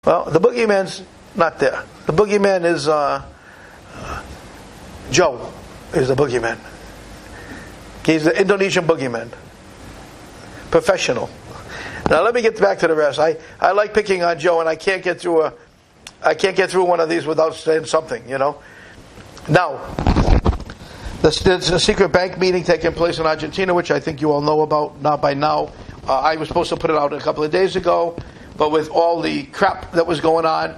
Well, the boogeyman's not there. The boogeyman is Joe is the boogeyman. He's the Indonesian boogeyman. Professional. Now let me get back to the rest. I like picking on Joe, and I can't get through one of these without saying something, Now, there's a secret bank meeting taking place in Argentina, which I think you all know about by now. I was supposed to put it out a couple of days ago, but with all the crap that was going on,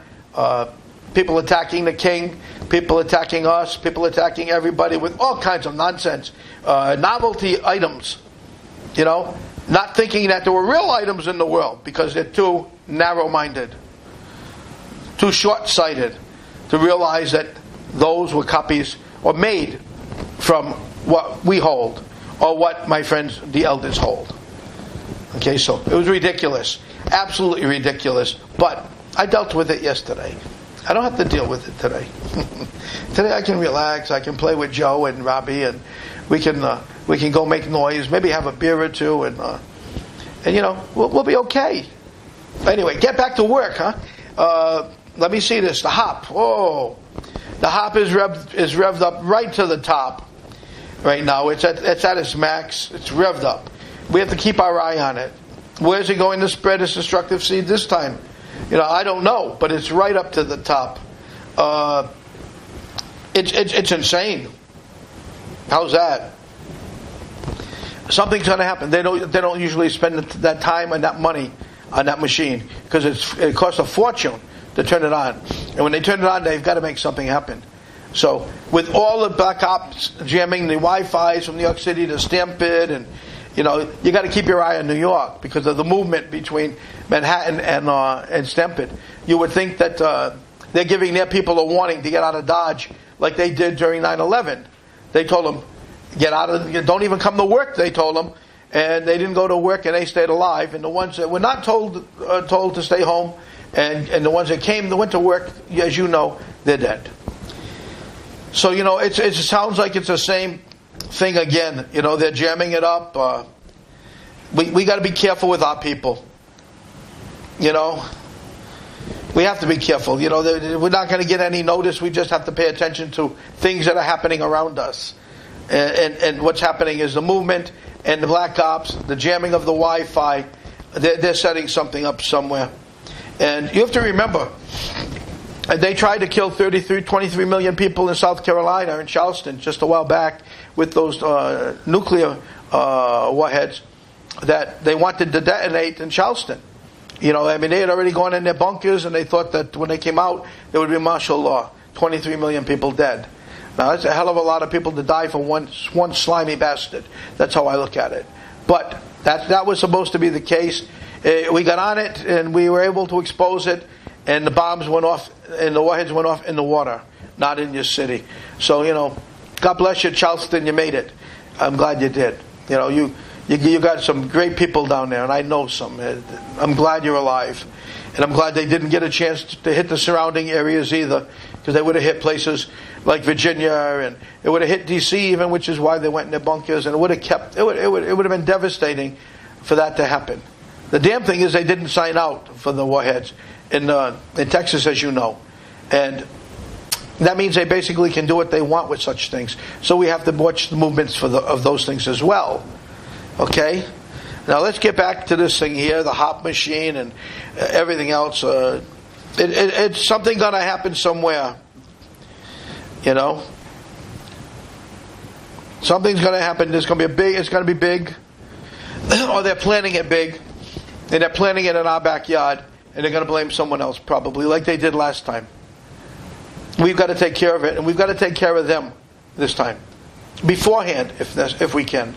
people attacking the king, people attacking us, people attacking everybody with all kinds of nonsense, novelty items, not thinking that there were real items in the world because they're too narrow-minded, too short-sighted to realize that those were copies or made from what we hold or what my friends, the elders, hold. Okay, so it was ridiculous. Absolutely ridiculous. But I dealt with it yesterday. I don't have to deal with it today. Today I can relax. I can play with Joe and Robbie, and we can go make noise. Maybe have a beer or two, and we'll be okay. Anyway, get back to work, huh? Let me see this. The hop. Oh, the hop is revved up right to the top right now. It's at its max. It's revved up. We have to keep our eye on it. Where's it going to spread its destructive seed this time? I don't know, but it's right up to the top. It's insane. How's that? Something's going to happen. They don't usually spend that time and that money on that machine because it costs a fortune to turn it on. And when they turn it on, they've got to make something happen. So with all the black ops jamming the Wi-Fi's from New York City to Stampede, and you got to keep your eye on New York because of the movement between Manhattan and Stampede. You would think that they're giving their people a warning to get out of Dodge like they did during 9/11. They told them, get out of, don't even come to work, they told them. And they didn't go to work and they stayed alive. And the ones that were not told to stay home and the ones that went to work, as you know, they're dead. So, it sounds like it's the same thing again. They're jamming it up. We got to be careful with our people. We have to be careful. We're not going to get any notice. We just have to pay attention to things that are happening around us. And what's happening is the movement and the black ops, the jamming of the Wi-Fi. They're setting something up somewhere. And you have to remember, they tried to kill 23 million people in South Carolina, in Charleston, just a while back with those nuclear warheads that they wanted to detonate in Charleston. They had already gone in their bunkers and they thought that when they came out, there would be martial law. 23 million people dead. Now, that's a hell of a lot of people to die for one slimy bastard. That's how I look at it. But that was supposed to be the case. We got on it and we were able to expose it, and the bombs went off and the warheads went off in the water, not in your city. So, God bless you, Charleston, you made it. I'm glad you did. You got some great people down there, and I know some. I'm glad you're alive. And I'm glad they didn't get a chance to hit the surrounding areas either, because they would have hit places like Virginia, and it would have hit D.C. even, which is why they went in their bunkers, and it would have been devastating for that to happen. The damn thing is they didn't sign out for the warheads in Texas, as you know. And that means they basically can do what they want with such things. So we have to watch the movements of those things as well. Okay? Now let's get back to this thing here, the hop machine and everything else. It's something going to happen somewhere. Something's going to happen. It's going to be big. Or they're planning it big. And they're planning it in our backyard. And they're going to blame someone else probably, like they did last time. We've got to take care of it. And we've got to take care of them this time. Beforehand, if we can.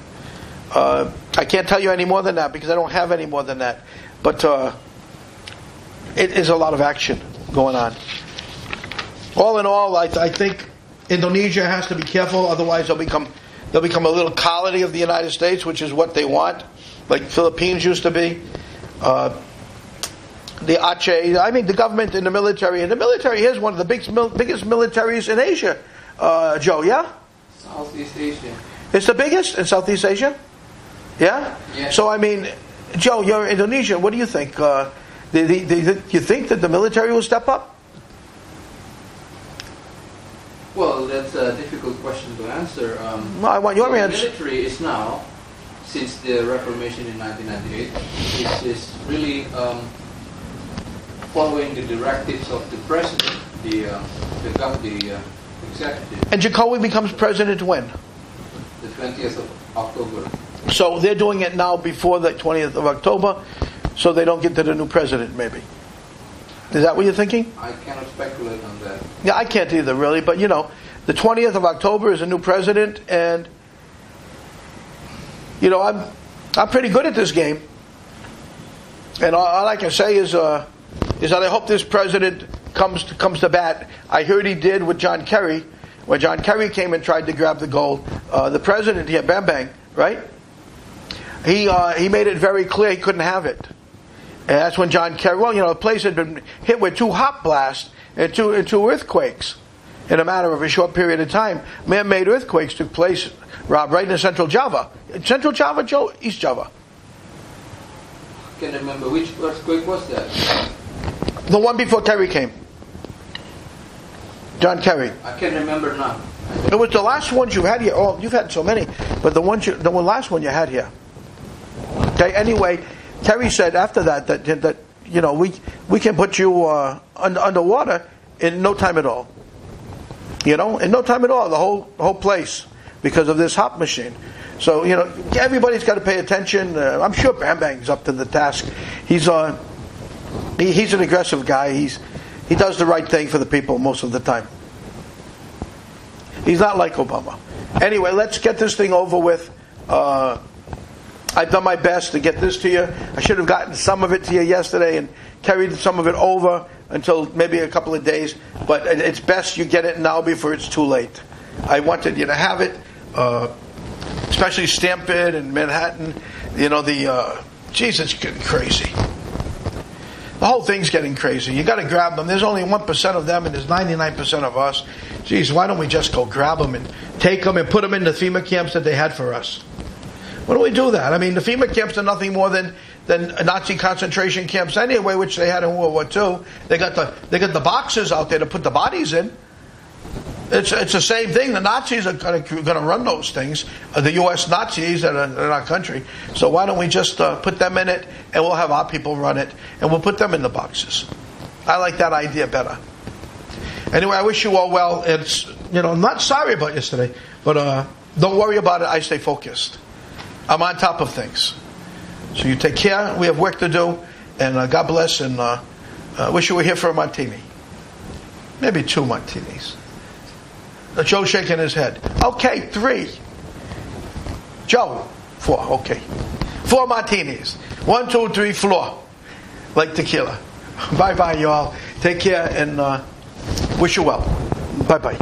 I can't tell you any more than that because I don't have any more than that. But it is a lot of action going on. All in all, I think Indonesia has to be careful, otherwise they'll become a little colony of the United States, which is what they want, like Philippines used to be. The Aceh, the government and the military is one of the biggest militaries in Asia. Joe, yeah? Southeast Asia. It's the biggest in Southeast Asia? Yeah? Yeah. So, Joe, you're Indonesian. What do you think? Do you think that the military will step up? Well, that's a difficult question to answer. No, I want your answer. The military is now, since the Reformation in 1998, is really following the directives of the president, the executive. And Jacoby becomes president when? The 20th of October. So they're doing it now before the 20th of October, so they don't get to the new president, maybe. Is that what you're thinking? I cannot speculate on that. Yeah, I can't either, really. But, the 20th of October is a new president, and, I'm pretty good at this game. And all I can say is that I hope this president comes to bat. I heard he did with John Kerry. When John Kerry came and tried to grab the gold, the president here, Bang Bang, right? He made it very clear he couldn't have it. And that's when John Kerry, the place had been hit with 2 hot blasts and two earthquakes in a matter of a short period of time. Man-made earthquakes took place, Rob, right in Central Java. Central Java, Joe? East Java. I can't remember which earthquake was that. The one before Kerry came. John Kerry. I can't remember now. It was the last ones you had here. Oh, you've had so many, but the last one you had here. Okay. Anyway, Kerry said after that we can put you underwater in no time at all. In no time at all, the whole place, because of this hop machine. So everybody's got to pay attention. I'm sure Bang Bang's up to the task. He's an aggressive guy. He does the right thing for the people most of the time. He's not like Obama. Anyway, let's get this thing over with. I've done my best to get this to you. I should have gotten some of it to you yesterday and carried some of it over until maybe a couple of days. But it's best you get it now before it's too late. I wanted you to have it, especially stamp it in Manhattan. It's getting crazy. The whole thing's getting crazy. You got to grab them. There's only 1% of them, and there's 99% of us. Geez, why don't we just go grab them and take them and put them in the FEMA camps that they had for us? Why don't we do that? I mean, the FEMA camps are nothing more than Nazi concentration camps anyway, which they had in World War II. They got the boxes out there to put the bodies in. It's the same thing. The Nazis are going to run those things. The U.S. Nazis that are in our country. So why don't we just put them in it, and we'll have our people run it, and we'll put them in the boxes. I like that idea better. Anyway, I wish you all well. It's I'm not sorry about yesterday, but don't worry about it. I stay focused. I'm on top of things. So you take care. We have work to do, and God bless. And wish you were here for a martini, maybe 2 martinis. Joe shaking his head. Okay, 3. Joe, 4. Okay, 4 martinis. 1, 2, 3, 4. Like tequila. Bye, y'all. Take care and wish you well. Bye.